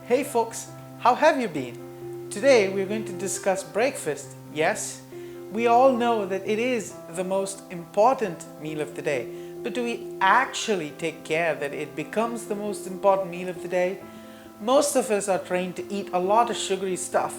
Hey folks, how have you been? Today we're going to discuss breakfast. Yes, we all know that it is the most important meal of the day, but do we actually take care that it becomes the most important meal of the day? Most of us are trained to eat a lot of sugary stuff,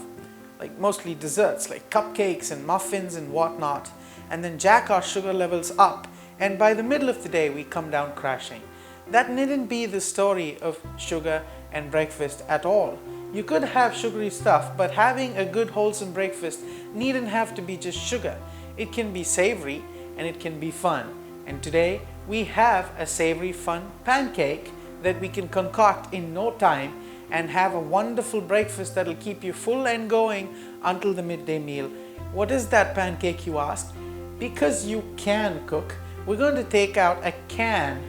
like mostly desserts like cupcakes and muffins and whatnot, and then jack our sugar levels up, and by the middle of the day we come down crashing. That needn't be the story of sugar and breakfast at all. You could have sugary stuff, but having a good wholesome breakfast needn't have to be just sugar. It can be savory and it can be fun. And today we have a savory fun pancake that we can concoct in no time and have a wonderful breakfast that'll keep you full and going until the midday meal. What is that pancake, you ask? Because you can cook, we're going to take out a can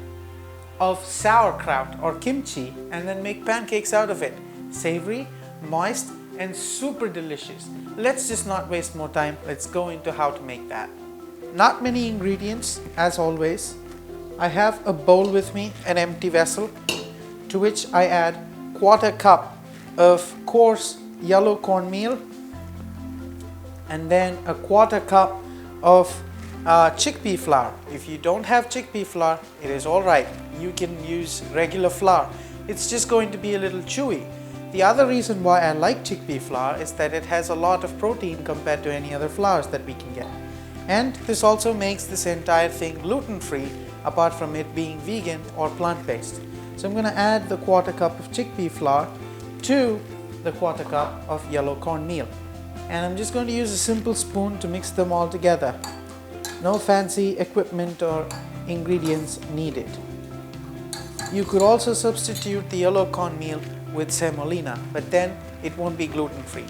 of sauerkraut or kimchi and then make pancakes out of it. Savory, moist, and super delicious. Let's just not waste more time. Let's go into how to make that. Not many ingredients, as always. I have a bowl with me, an empty vessel, to which I add 1/4 cup of coarse yellow cornmeal and then a 1/4 cup of chickpea flour. If you don't have chickpea flour, it is all right. You can use regular flour. It's just going to be a little chewy. The other reason why I like chickpea flour is that it has a lot of protein compared to any other flours that we can get. And this also makes this entire thing gluten-free, apart from it being vegan or plant-based. So I'm going to add the 1/4 cup of chickpea flour to the 1/4 cup of yellow cornmeal. And I'm just going to use a simple spoon to mix them all together. No fancy equipment or ingredients needed. You could also substitute the yellow cornmeal with semolina, but then it won't be gluten-free.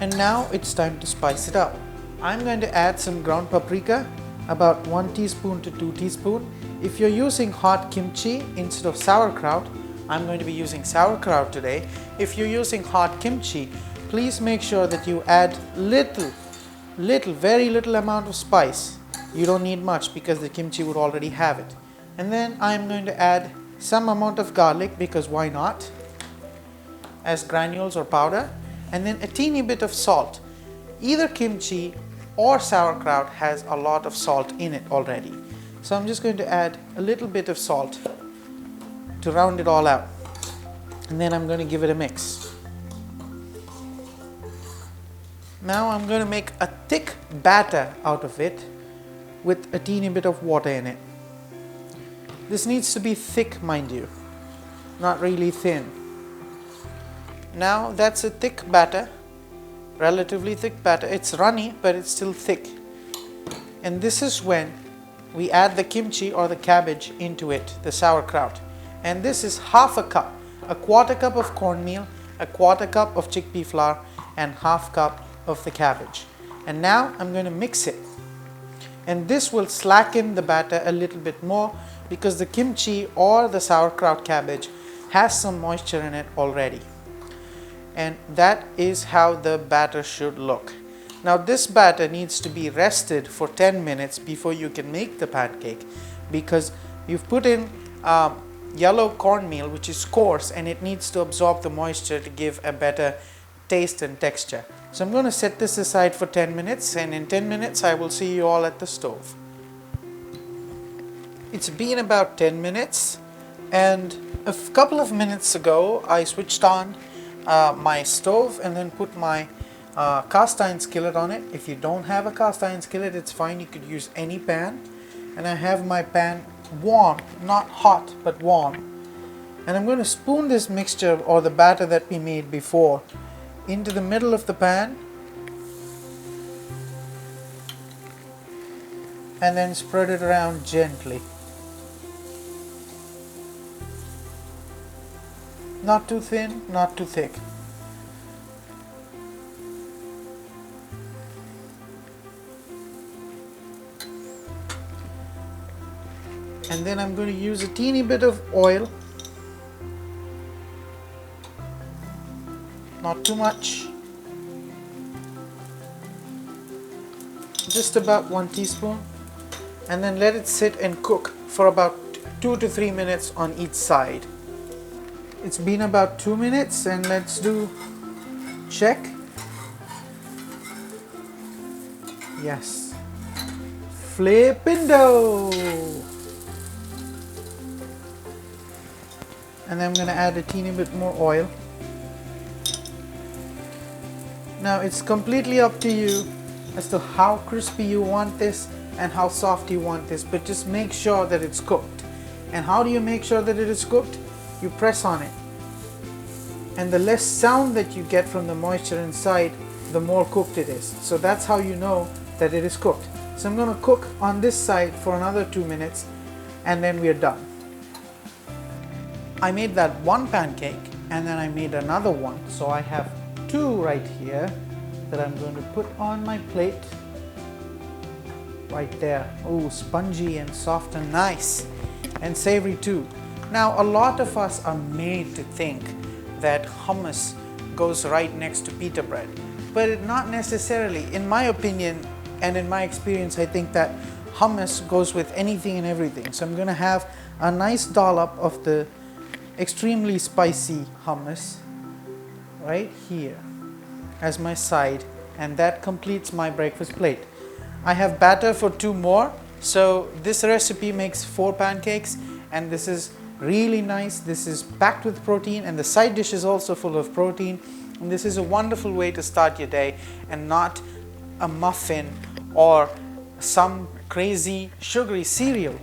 And now it's time to spice it up. I'm going to add some ground paprika, about 1 teaspoon to 2 teaspoons. If you're using hot kimchi instead of sauerkraut, I'm going to be using sauerkraut today. If you're using hot kimchi, please make sure that you add very little amount of spice. You don't need much because the kimchi would already have it. And then I'm going to add some amount of garlic, because why not, as granules or powder, and then a teeny bit of salt. Either kimchi or sauerkraut has a lot of salt in it already. So I'm just going to add a little bit of salt to round it all out. And then I'm going to give it a mix. Now I'm going to make a thick batter out of it with a teeny bit of water in it. This needs to be thick, mind you, not really thin. Now that's a thick batter, relatively thick batter. It's runny, but it's still thick. And this is when we add the kimchi or the cabbage into it, the sauerkraut. And this is 1/2 cup, a 1/4 cup of cornmeal, a 1/4 cup of chickpea flour, and 1/2 cup of the cabbage. And now I'm going to mix it. And this will slacken the batter a little bit more because the kimchi or the sauerkraut cabbage has some moisture in it already. And that is how the batter should look. Now this batter needs to be rested for 10 minutes before you can make the pancake, because you've put in yellow cornmeal, which is coarse, and it needs to absorb the moisture to give a better taste and texture. So I'm going to set this aside for 10 minutes, and in 10 minutes I will see you all at the stove. It's been about 10 minutes, and a couple of minutes ago I switched on my stove and then put my cast iron skillet on it. If you don't have a cast iron skillet, it's fine, you could use any pan. And I have my pan warm, not hot but warm. And I'm going to spoon this mixture or the batter that we made before into the middle of the pan and then spread it around gently. Not too thin, not too thick. And then I'm going to use a teeny bit of oil, not too much, just about 1 teaspoon, and then let it sit and cook for about 2 to 3 minutes on each side. It's been about 2 minutes, and let's do check. Yes. Flippin' dough. And then I'm going to add a teeny bit more oil. Now it's completely up to you as to how crispy you want this and how soft you want this, but just make sure that it's cooked. And how do you make sure that it is cooked? You press on it. And the less sound that you get from the moisture inside, the more cooked it is. So that's how you know that it is cooked. So I'm going to cook on this side for another 2 minutes, and then we are done. I made that one pancake, and then I made another one. So I have 2 right here that I'm going to put on my plate. Right there. Oh, spongy and soft and nice. And savory too. Now, a lot of us are made to think that hummus goes right next to pita bread, but not necessarily. In my opinion and in my experience, I think that hummus goes with anything and everything. So I'm going to have a nice dollop of the extremely spicy hummus right here as my side, and that completes my breakfast plate. I have batter for 2 more, so this recipe makes 4 pancakes, and this is really nice. This is packed with protein, and the side dish is also full of protein, and this is a wonderful way to start your day, and not a muffin or some crazy sugary cereal.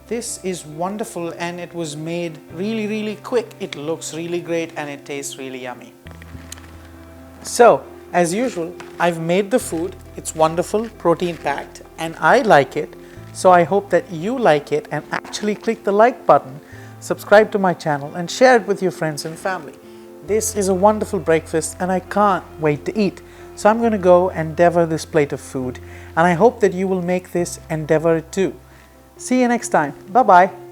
This is wonderful, and it was made really quick. It looks really great, and it tastes really yummy. So as usual, I've made the food. It's wonderful, protein packed, and I like it. So I hope that you like it, and actually click the like button, subscribe to my channel, and share it with your friends and family. This is a wonderful breakfast, and I can't wait to eat. So I'm going to go and devour this plate of food, and I hope that you will make this and devour it too. See you next time. Bye bye.